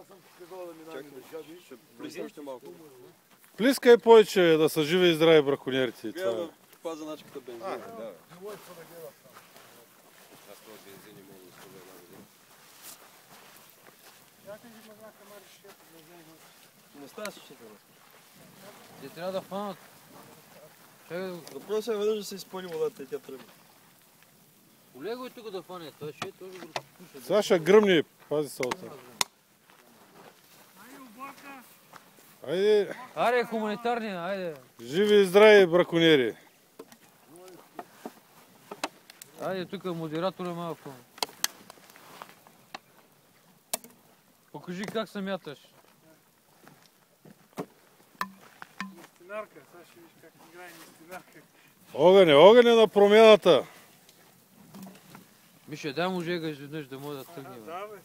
Аз съм казал да минаваме да жаби. Ще плисна още малко. Плискай повече, да са живи и здрави браконьерите. Гледа да паза начката бензин. Да. Мой се да гледа там. Аз това бензин не мога да изкупя една година. Някой ги мазнаха мари шето, не знае. Не става си ще това. Те трябва да фанат. Въпросът е веднъж да се изпълни водата и тя тръгва. Олего е тук да фане, той ще е тоже го слуша. Сега ще гръмни, пази се от това. Айде, Аре, хуманитарния, айде. живи и здрави браконьери. Айде, тук модератор е малко. Покажи как се мяташ. Истинарка, сега ще виж как играе истинарка. Огън е на промяната. Мише, дай му жега изведнъж да може да тръгне. Да, бе.